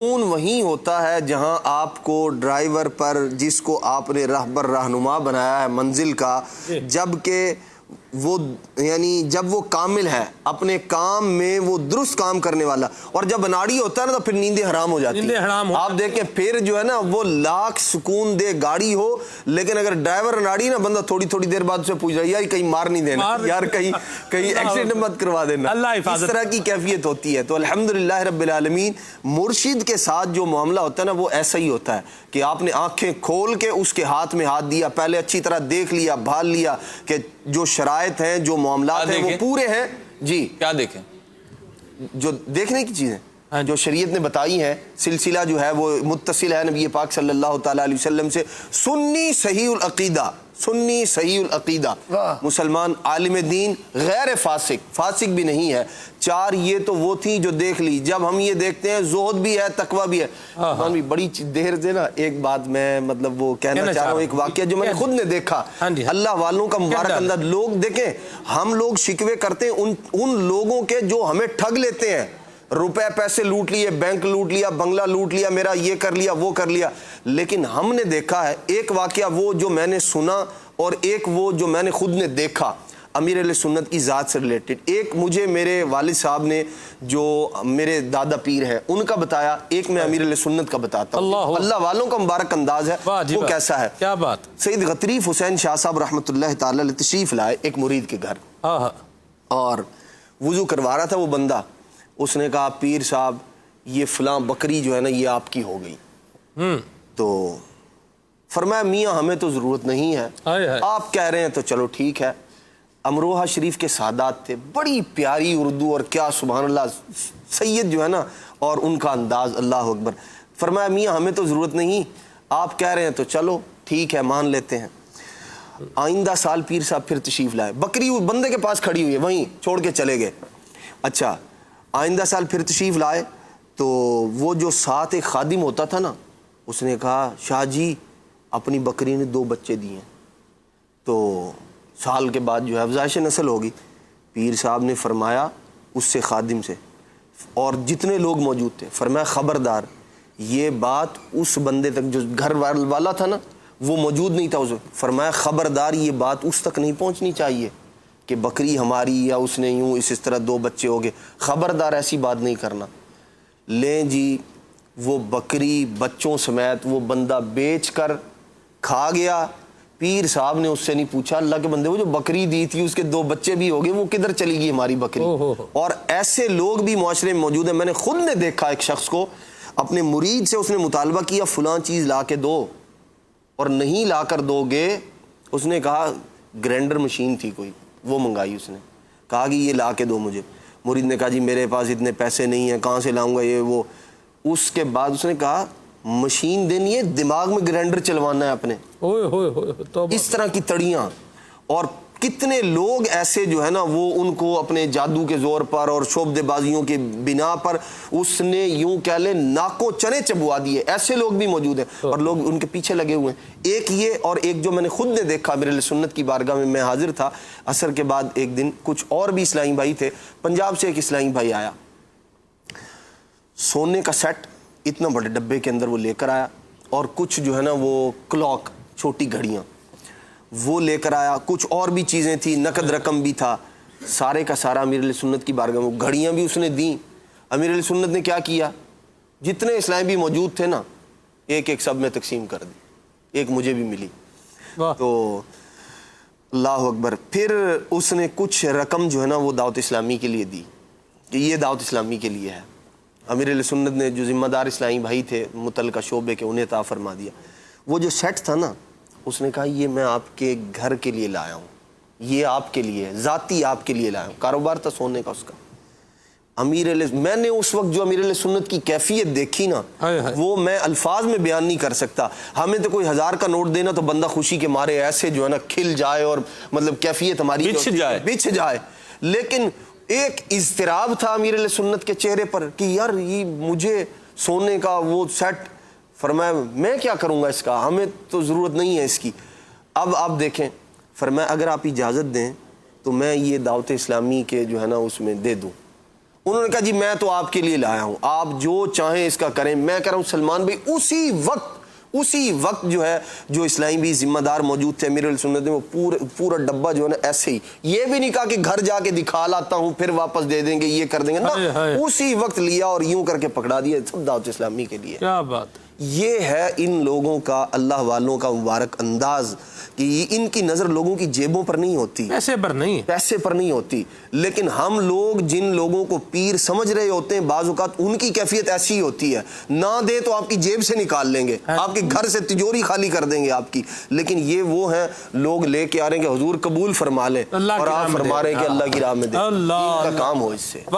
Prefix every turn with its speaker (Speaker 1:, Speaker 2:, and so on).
Speaker 1: سکون وہیں ہوتا ہے جہاں آپ کو ڈرائیور پر جس کو آپ نے رہبر رہنما بنایا ہے منزل کا، جبکہ وہ یعنی جب وہ کامل ہے اپنے کام میں، وہ درست کام کرنے والا، اور جب اناڑی ہوتا ہے نا تو پھر نیندیں حرام ہو جاتی ہیں۔ آپ دیکھیں پھر جو ہے نا وہ لاکھ سکون دے گاڑی ہو، لیکن اگر ڈرائیور اناڑی نا، بندہ تھوڑی تھوڑی دیر بعد اسے پوچھ رہا ہے یار کہیں مار نہیں دینا، یار کہیں ایکسیڈنٹ مت کروا دینا، اس طرح کی کیفیت ہوتی ہے۔ تو الحمدللہ رب العالمین، مرشد کے ساتھ جو معاملہ ہوتا ہے نا وہ ایسا ہی ہوتا ہے کہ آپ نے آنکھیں کھول کے اس کے ہاتھ میں ہاتھ دیا، پہلے اچھی طرح دیکھ لیا، بھال لیا کہ جو شرائط ہیں، جو معاملات ہیں وہ پورے ہیں۔ جی
Speaker 2: کیا دیکھیں؟
Speaker 1: جو دیکھنے کی چیزیں جو شریعت نے بتائی ہیں، سلسلہ جو ہے وہ متصل ہے نبی پاک صلی اللہ تعالیٰ علیہ وسلم سے، سنی صحیح العقیدہ، سنی صحیح العقیدہ، مسلمان عالم دین، غیر فاسق، فاسق بھی نہیں ہے۔ چار یہ تو وہ تھی جو دیکھ لی۔ جب ہم یہ دیکھتے ہیں زہد بھی ہے، تقوی بھی ہے۔ بڑی دیر سے نا ایک بات میں مطلب وہ کہنا چاہ رہا ہوں، ایک واقعہ جو میں نے خود نے دیکھا، اللہ والوں کا مبارک انداز۔ لوگ دیکھیں، ہم لوگ شکوے کرتے ہیں ان لوگوں کے جو ہمیں ٹھگ لیتے ہیں، روپے پیسے لوٹ لیے، بینک لوٹ لیا، بنگلہ لوٹ لیا، میرا یہ کر لیا، وہ کر لیا۔ لیکن ہم نے دیکھا ہے ایک واقعہ وہ جو میں نے سنا، اور ایک وہ جو میں نے خود نے دیکھا امیر علیہ سنت کی ذات سے ریلیٹڈ۔ ایک مجھے میرے والد صاحب نے جو میرے دادا پیر ہیں ان کا بتایا، ایک میں امیر علیہ سنت کا بتاتا ہوں۔ اللہ والوں کا مبارک انداز ہے، وہ کیسا ہے؟
Speaker 2: کیا بات؟
Speaker 1: سید غطریف حسین شاہ صاحب رحمۃ اللہ تعالی علیہ تشریف لائے ایک مرید کے گھر، اور وضو کروا رہا تھا وہ بندہ۔ اس نے کہا پیر صاحب یہ فلاں بکری جو ہے نا یہ آپ کی ہو گئی۔ تو فرمایا میاں ہمیں تو ضرورت نہیں ہے، آپ کہہ رہے ہیں تو چلو ٹھیک ہے۔ امروہہ شریف کے سادات تھے، بڑی پیاری اردو، اور کیا سبحان اللہ سید جو ہے نا، اور ان کا انداز، اللہ اکبر۔ فرمایا میاں ہمیں تو ضرورت نہیں، آپ کہہ رہے ہیں تو چلو ٹھیک ہے مان لیتے ہیں۔ آئندہ سال پیر صاحب پھر تشریف لائے، بکری بندے کے پاس کھڑی ہوئی ہے، وہیں چھوڑ کے چلے گئے۔ اچھا آئندہ سال پھر تشریف لائے تو وہ جو ساتھ ایک خادم ہوتا تھا نا، اس نے کہا شاہ جی اپنی بکری نے 2 بچے دیے ہیں۔ تو سال کے بعد جو ہے افزائش نسل ہوگی۔ پیر صاحب نے فرمایا اس سے خادم سے اور جتنے لوگ موجود تھے، فرمایا خبردار یہ بات اس بندے تک جو گھر والا تھا نا وہ موجود نہیں تھا، اس فرمایا خبردار یہ بات اس تک نہیں پہنچنی چاہیے کہ بکری ہماری، یا اس نے یوں اس طرح 2 بچے ہو گئے، خبردار ایسی بات نہیں کرنا۔ لیں جی وہ بکری بچوں سمیت وہ بندہ بیچ کر کھا گیا۔ پیر صاحب نے اس سے نہیں پوچھا اللہ کے بندے وہ جو بکری دی تھی اس کے 2 بچے بھی ہو گئے، وہ کدھر چلی گئی ہماری بکری؟ اور ایسے لوگ بھی معاشرے میں موجود ہیں۔ میں نے خود نے دیکھا ایک شخص کو، اپنے مرید سے اس نے مطالبہ کیا فلاں چیز لا کے دو، اور نہیں لا کر دو گے، اس نے کہا گرینڈر مشین تھی کوئی وہ منگائی، اس نے کہا کہ یہ لا کے دو مجھے۔ مرید نے کہا جی میرے پاس اتنے پیسے نہیں ہیں، کہاں سے لاؤں گا یہ وہ۔ اس کے بعد اس نے کہا مشین دینی ہے، دماغ میں گرینڈر چلوانا ہے اپنے، اس طرح کی تڑیاں۔ اور کتنے لوگ ایسے جو ہے نا وہ ان کو اپنے جادو کے زور پر اور شعبدے بازیوں کے بنا پر اس نے یوں کہہ لیں ناکوں چنے چبوا دیے، ایسے لوگ بھی موجود ہیں اور لوگ ان کے پیچھے لگے ہوئے ہیں۔ ایک یہ، اور ایک جو میں نے خود نے دیکھا، میرے لیے سنت کی بارگاہ میں میں حاضر تھا عصر کے بعد ایک دن، کچھ اور بھی اسلامی بھائی تھے، پنجاب سے ایک اسلامی بھائی آیا، سونے کا سیٹ اتنا بڑے ڈبے کے اندر وہ لے کر آیا، اور کچھ جو ہے نا وہ کلاک چھوٹی گھڑیاں وہ لے کر آیا، کچھ اور بھی چیزیں تھیں، نقد رقم بھی تھا، سارے کا سارا امیر علیہ سنت کی بارگاہ میں۔ گھڑیاں بھی اس نے دیں۔ امیر علیہ سنت نے کیا کیا، جتنے اسلامی بھی موجود تھے نا ایک ایک سب میں تقسیم کر دی، ایک مجھے بھی ملی۔ تو اللہ اکبر، پھر اس نے کچھ رقم جو ہے نا وہ دعوت اسلامی کے لیے دی کہ یہ دعوت اسلامی کے لیے ہے۔ امیر علیہ سنت نے جو ذمہ دار اسلامی بھائی تھے متعلقہ شعبے کے، انہیں عطا فرما دیا۔ وہ جو سیٹ تھا نا، اس نے کہا یہ میں آپ کے گھر کے لیے لایا ہوں، یہ آپ کے لیے ذاتی آپ کے لیے لایا ہوں، کاروبار تھا سونے کا اس کا۔ امیر علیہ، میں نے اس وقت جو امیر علیہ سنت کی کیفیت دیکھی نا وہ میں الفاظ میں بیان نہیں کر سکتا۔ ہمیں تو کوئی 1000 کا نوٹ دینا تو بندہ خوشی کے مارے ایسے جو ہے نا کھل جائے، اور مطلب کیفیت ہماری بچھ جائے، لیکن ایک اضطراب تھا امیر علیہ سنت کے چہرے پر کہ یار یہ مجھے سونے کا وہ سیٹ، فرمایا میں کیا کروں گا اس کا، ہمیں تو ضرورت نہیں ہے اس کی۔ اب آپ دیکھیں، فرمایا اگر آپ اجازت دیں تو میں یہ دعوت اسلامی کے جو ہے نا اس میں دے دوں۔ انہوں نے کہا جی میں تو آپ کے لیے لایا ہوں, آپ جو چاہیں اس کا کریں. میں کہہ رہا ہوں سلمان بھائی اسی وقت جو ہے جو اسلامی بھی ذمہ دار موجود تھے امیر السنت نے, وہ پورا ڈبہ جو ہے نا ایسے ہی, یہ بھی نہیں کہا کہ گھر جا کے دکھا لاتا ہوں پھر واپس دے دیں گے یہ کر دیں گے نا, اسی وقت لیا اور یوں کر کے پکڑا دیا سب دعوت اسلامی کے لیے.
Speaker 2: کیا بات.
Speaker 1: یہ ہے ان لوگوں کا, اللہ والوں کا مبارک انداز کہ ان کی نظر لوگوں کی جیبوں پر نہیں ہوتی,
Speaker 2: پیسے پر نہیں
Speaker 1: ہوتی. لیکن ہم لوگ جن لوگوں کو پیر سمجھ رہے ہوتے ہیں بعض اوقات ان کی کیفیت ایسی ہی ہوتی ہے, نہ دے تو آپ کی جیب سے نکال لیں گے, آپ کے گھر سے تجوری خالی کر دیں گے آپ کی. لیکن یہ وہ ہیں لوگ لے کے آ رہے ہیں کہ حضور قبول فرما لیں, اور آپ فرما رہے ہیں کہ اللہ کی راہ میں دیں. ان کا کام ہو اس سے.